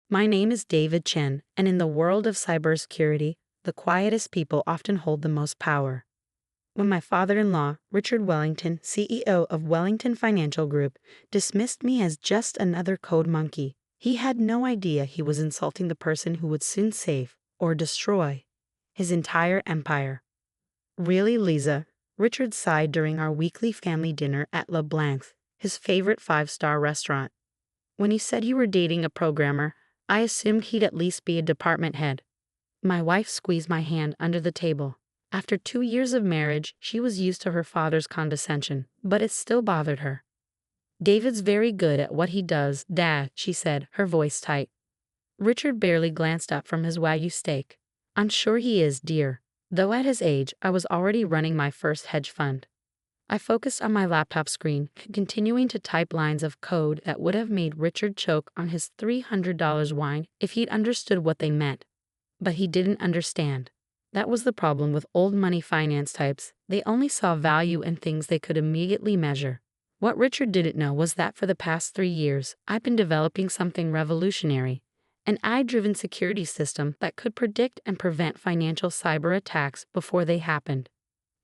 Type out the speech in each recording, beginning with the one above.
My name is David Chen, and in the world of cybersecurity, the quietest people often hold the most power. When my father-in-law, Richard Wellington, CEO of Wellington Financial Group, dismissed me as just another code monkey, he had no idea he was insulting the person who would soon save, or destroy, his entire empire. Really, Lisa? Richard sighed during our weekly family dinner at Blanc, his favorite five-star restaurant. When you said you were dating a programmer, I assumed he'd at least be a department head. My wife squeezed my hand under the table. After 2 years of marriage, she was used to her father's condescension, but it still bothered her. David's very good at what he does, Dad, she said, her voice tight. Richard barely glanced up from his Wagyu steak. I'm sure he is, dear. Though at his age, I was already running my first hedge fund. I focused on my laptop screen, continuing to type lines of code that would have made Richard choke on his $300 wine if he'd understood what they meant. But he didn't understand. That was the problem with old money finance types. They only saw value in things they could immediately measure. What Richard didn't know was that for the past 3 years, I've been developing something revolutionary, an AI-driven security system that could predict and prevent financial cyber attacks before they happened.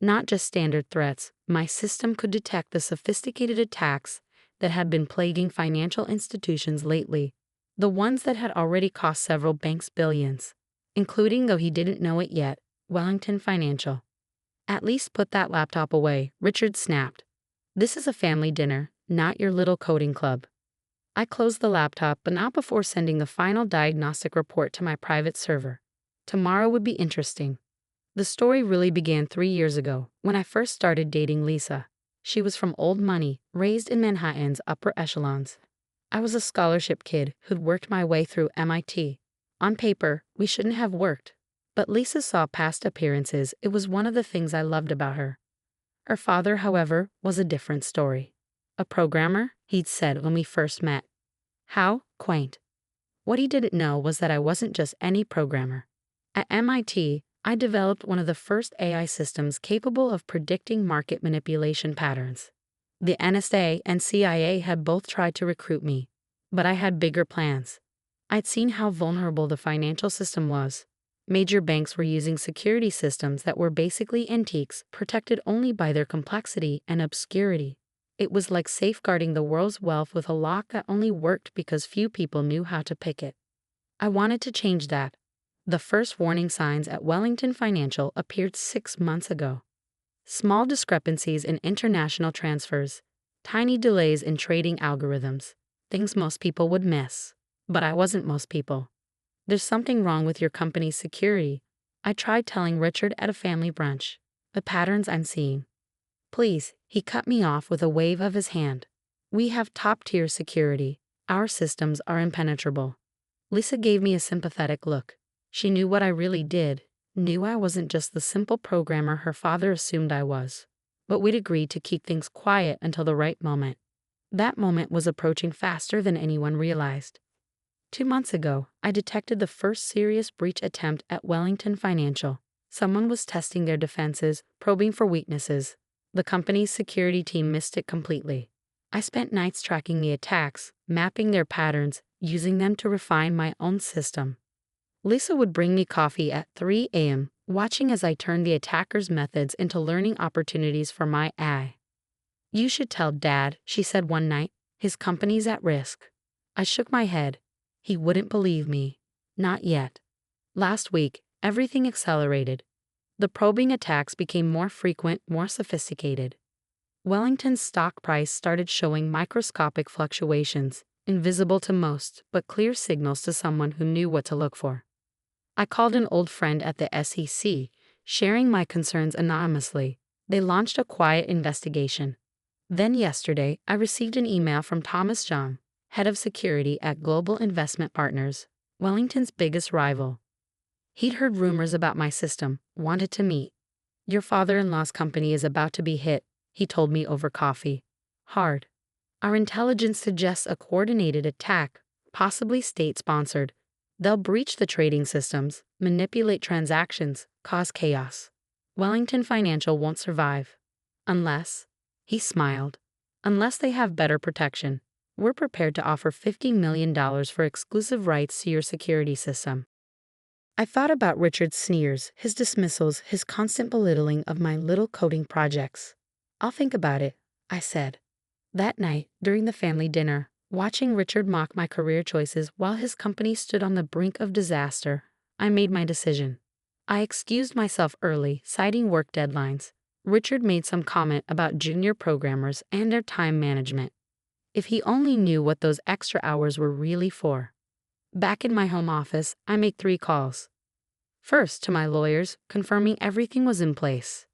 Not just standard threats, my system could detect the sophisticated attacks that had been plaguing financial institutions lately, the ones that had already cost several banks billions, including, though he didn't know it yet, Wellington Financial. At least put that laptop away, Richard snapped. This is a family dinner, not your little coding club. I closed the laptop, but not before sending the final diagnostic report to my private server. Tomorrow would be interesting. The story really began 3 years ago, when I first started dating Lisa. She was from old money, raised in Manhattan's upper echelons. I was a scholarship kid who'd worked my way through MIT. On paper, we shouldn't have worked. But Lisa saw past appearances. It was one of the things I loved about her. Her father, however, was a different story. A programmer, he'd said when we first met. How quaint. What he didn't know was that I wasn't just any programmer. At MIT, I developed one of the first AI systems capable of predicting market manipulation patterns. The NSA and CIA had both tried to recruit me, but I had bigger plans. I'd seen how vulnerable the financial system was. Major banks were using security systems that were basically antiques, protected only by their complexity and obscurity. It was like safeguarding the world's wealth with a lock that only worked because few people knew how to pick it. I wanted to change that. The first warning signs at Wellington Financial appeared 6 months ago. Small discrepancies in international transfers, tiny delays in trading algorithms, things most people would miss. But I wasn't most people. There's something wrong with your company's security. I tried telling Richard at a family brunch. The patterns I'm seeing. Please, he cut me off with a wave of his hand. We have top-tier security. Our systems are impenetrable. Lisa gave me a sympathetic look. She knew what I really did, knew I wasn't just the simple programmer her father assumed I was. But we'd agreed to keep things quiet until the right moment. That moment was approaching faster than anyone realized. 2 months ago, I detected the first serious breach attempt at Wellington Financial. Someone was testing their defenses, probing for weaknesses. The company's security team missed it completely. I spent nights tracking the attacks, mapping their patterns, using them to refine my own system. Lisa would bring me coffee at 3 a.m., watching as I turned the attacker's methods into learning opportunities for my AI. You should tell Dad, she said one night. His company's at risk. I shook my head. He wouldn't believe me. Not yet. Last week, everything accelerated. The probing attacks became more frequent, more sophisticated. Wellington's stock price started showing microscopic fluctuations, invisible to most, but clear signals to someone who knew what to look for. I called an old friend at the SEC, sharing my concerns anonymously. They launched a quiet investigation. Then yesterday, I received an email from Thomas John, head of security at Global Investment Partners, Wellington's biggest rival. He'd heard rumors about my system, wanted to meet. Your father-in-law's company is about to be hit, he told me over coffee. Hard. Our intelligence suggests a coordinated attack, possibly state-sponsored. They'll breach the trading systems, manipulate transactions, cause chaos. Wellington Financial won't survive. Unless, he smiled, unless they have better protection. We're prepared to offer $50 million for exclusive rights to your security system. I thought about Richard's sneers, his dismissals, his constant belittling of my little coding projects. I'll think about it, I said. That night, during the family dinner, watching Richard mock my career choices while his company stood on the brink of disaster, I made my decision. I excused myself early, citing work deadlines. Richard made some comment about junior programmers and their time management. If he only knew what those extra hours were really for. Back in my home office, I made 3 calls. First, to my lawyers, confirming everything was in place.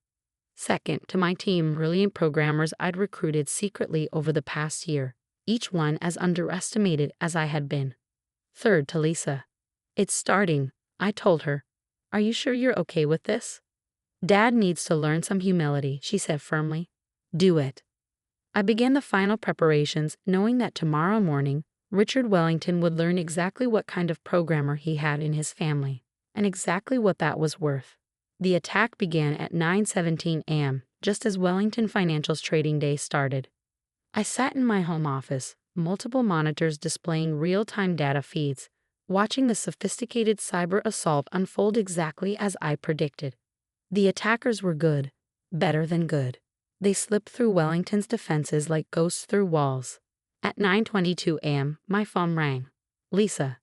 Second, to my team, brilliant programmers I'd recruited secretly over the past year, each one as underestimated as I had been. Third, to Lisa. It's starting, I told her. Are you sure you're okay with this? Dad needs to learn some humility, she said firmly. Do it. I began the final preparations, knowing that tomorrow morning, Richard Wellington would learn exactly what kind of programmer he had in his family, and exactly what that was worth. The attack began at 9:17 a.m., just as Wellington Financial's trading day started. I sat in my home office, multiple monitors displaying real-time data feeds, watching the sophisticated cyber assault unfold exactly as I predicted. The attackers were good, better than good. They slipped through Wellington's defenses like ghosts through walls. At 9:22 a.m., my phone rang. Lisa.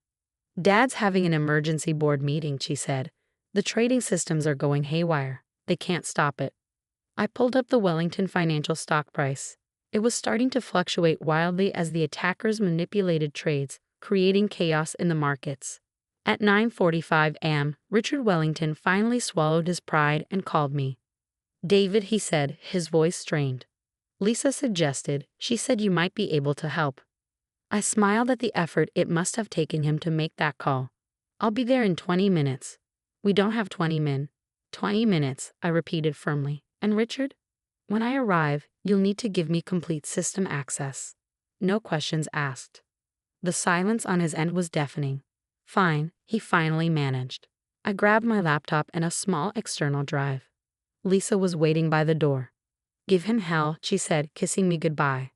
Dad's having an emergency board meeting, she said. The trading systems are going haywire. They can't stop it. I pulled up the Wellington Financial stock price. It was starting to fluctuate wildly as the attackers manipulated trades, creating chaos in the markets. At 9:45 a.m., Richard Wellington finally swallowed his pride and called me. David, he said, his voice strained. Lisa suggested, she said you might be able to help. I smiled at the effort it must have taken him to make that call. I'll be there in 20 minutes. We don't have 20 min. 20 minutes, I repeated firmly. And Richard? When I arrive, you'll need to give me complete system access. No questions asked. The silence on his end was deafening. Fine, he finally managed. I grabbed my laptop and a small external drive. Lisa was waiting by the door. Give him hell, she said, kissing me goodbye.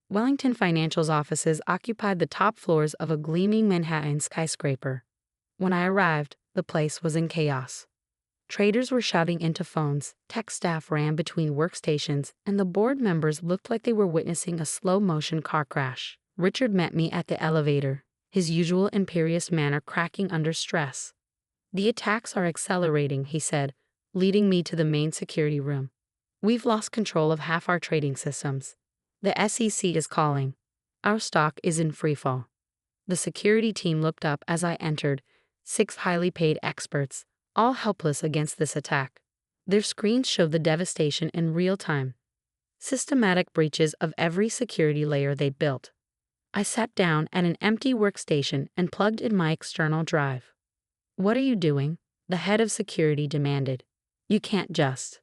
Wellington Financial's offices occupied the top floors of a gleaming Manhattan skyscraper. When I arrived, the place was in chaos. Traders were shouting into phones, tech staff ran between workstations, and the board members looked like they were witnessing a slow-motion car crash. Richard met me at the elevator, his usual imperious manner cracking under stress. The attacks are accelerating, he said, leading me to the main security room. We've lost control of half our trading systems. The SEC is calling. Our stock is in freefall. The security team looked up as I entered, 6 highly paid experts, all helpless against this attack. Their screens showed the devastation in real time. Systematic breaches of every security layer they built. I sat down at an empty workstation and plugged in my external drive. What are you doing? The head of security demanded. You can't just.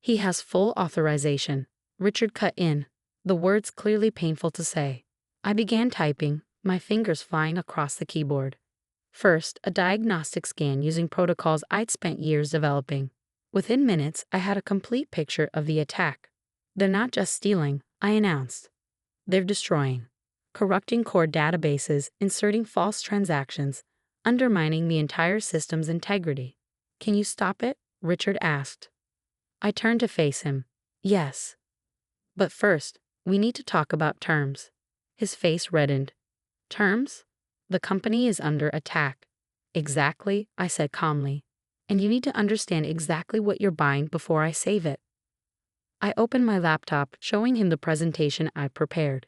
He has full authorization. Richard cut in, the words clearly painful to say. I began typing, my fingers flying across the keyboard. First, a diagnostic scan using protocols I'd spent years developing. Within minutes, I had a complete picture of the attack. They're not just stealing, I announced. They're destroying. Corrupting core databases, inserting false transactions, undermining the entire system's integrity. Can you stop it? Richard asked. I turned to face him. Yes. But first, we need to talk about terms. His face reddened. Terms? The company is under attack. Exactly, I said calmly. And you need to understand exactly what you're buying before I save it. I opened my laptop, showing him the presentation I prepared.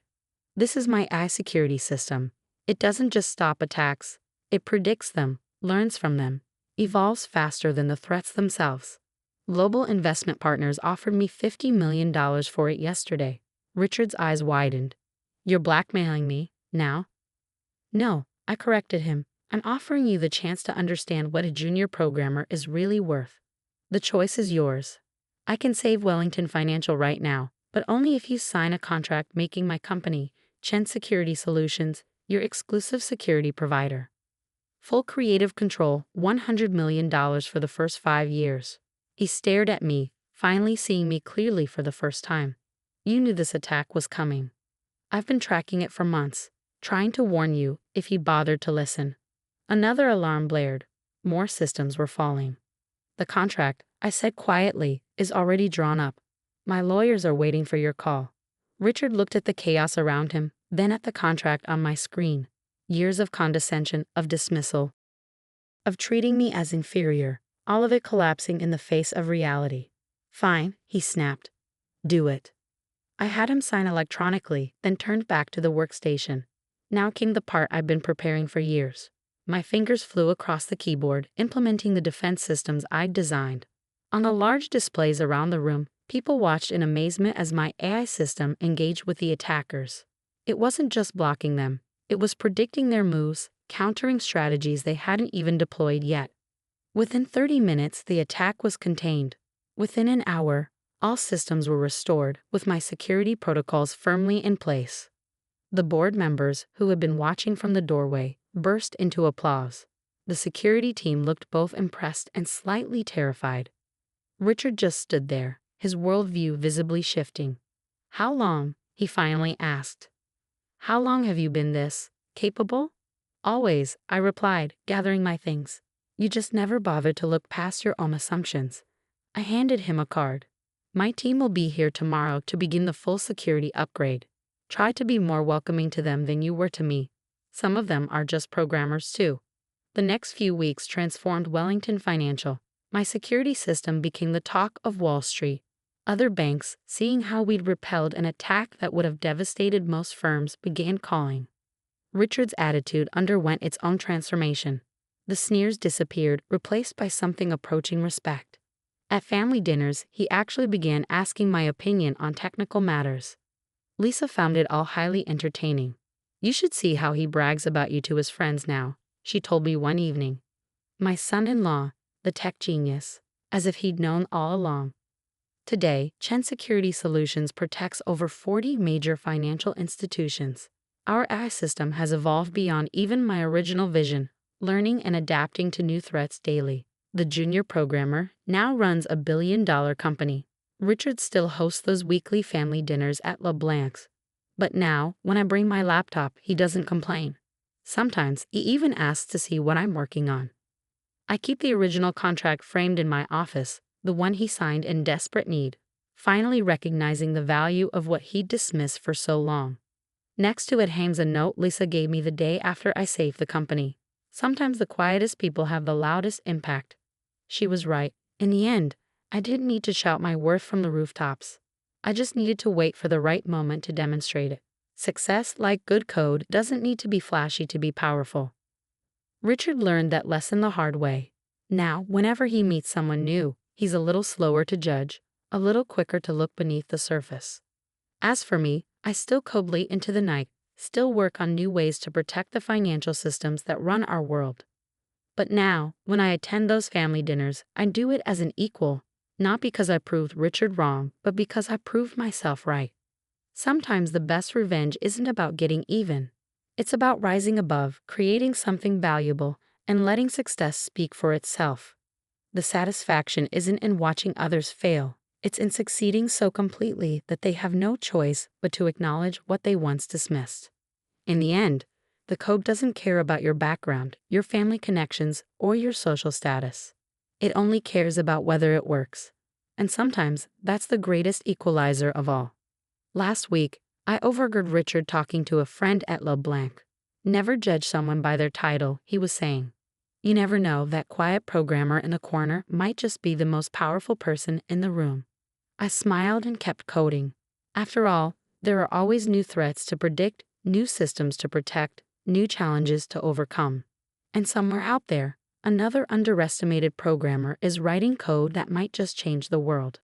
This is my AI security system. It doesn't just stop attacks. It predicts them, learns from them, evolves faster than the threats themselves. Global investment partners offered me $50 million for it yesterday. Richard's eyes widened. You're blackmailing me, now? No, I corrected him. I'm offering you the chance to understand what a junior programmer is really worth. The choice is yours. I can save Wellington Financial right now, but only if you sign a contract making my company, Chen Security Solutions, your exclusive security provider. Full creative control, $100 million for the first 5 years. He stared at me, finally seeing me clearly for the first time. You knew this attack was coming. I've been tracking it for months, trying to warn you if he bothered to listen. Another alarm blared. More systems were falling. The contract, I said quietly, is already drawn up. My lawyers are waiting for your call. Richard looked at the chaos around him, then at the contract on my screen. Years of condescension, of dismissal, of treating me as inferior, all of it collapsing in the face of reality. Fine, he snapped. Do it. I had him sign electronically, then turned back to the workstation. Now came the part I'd been preparing for years. My fingers flew across the keyboard, implementing the defense systems I'd designed. On the large displays around the room, people watched in amazement as my AI system engaged with the attackers. It wasn't just blocking them, it was predicting their moves, countering strategies they hadn't even deployed yet. Within 30 minutes, the attack was contained. Within an hour, all systems were restored, with my security protocols firmly in place. The board members, who had been watching from the doorway, burst into applause. The security team looked both impressed and slightly terrified. Richard just stood there, his worldview visibly shifting. How long? He finally asked. How long have you been this capable? Always, I replied, gathering my things. You just never bothered to look past your own assumptions. I handed him a card. My team will be here tomorrow to begin the full security upgrade. Try to be more welcoming to them than you were to me. Some of them are just programmers too. The next few weeks transformed Wellington Financial. My security system became the talk of Wall Street. Other banks, seeing how we'd repelled an attack that would have devastated most firms, began calling. Richard's attitude underwent its own transformation. The sneers disappeared, replaced by something approaching respect. At family dinners, he actually began asking my opinion on technical matters. Lisa found it all highly entertaining. You should see how he brags about you to his friends now, she told me one evening. My son-in-law, the tech genius, as if he'd known all along. Today, Chen Security Solutions protects over 40 major financial institutions. Our AI system has evolved beyond even my original vision, learning and adapting to new threats daily. The junior programmer now runs a billion-dollar company. Richard still hosts those weekly family dinners at Blanc's. But now, when I bring my laptop, he doesn't complain. Sometimes, he even asks to see what I'm working on. I keep the original contract framed in my office, the one he signed in desperate need, finally recognizing the value of what he'd dismissed for so long. Next to it hangs a note Lisa gave me the day after I saved the company. Sometimes the quietest people have the loudest impact. She was right. In the end, I didn't need to shout my worth from the rooftops. I just needed to wait for the right moment to demonstrate it. Success, like good code, doesn't need to be flashy to be powerful. Richard learned that lesson the hard way. Now, whenever he meets someone new, he's a little slower to judge, a little quicker to look beneath the surface. As for me, I still code late into the night, still work on new ways to protect the financial systems that run our world. But now, when I attend those family dinners, I do it as an equal, not because I proved Richard wrong, but because I proved myself right. Sometimes the best revenge isn't about getting even. It's about rising above, creating something valuable, and letting success speak for itself. The satisfaction isn't in watching others fail. It's in succeeding so completely that they have no choice but to acknowledge what they once dismissed. In the end, the code doesn't care about your background, your family connections, or your social status. It only cares about whether it works. And sometimes, that's the greatest equalizer of all. Last week, I overheard Richard talking to a friend at Blanc. Never judge someone by their title, he was saying. You never know, that quiet programmer in the corner might just be the most powerful person in the room. I smiled and kept coding. After all, there are always new threats to predict, new systems to protect, new challenges to overcome. And somewhere out there, another underestimated programmer is writing code that might just change the world.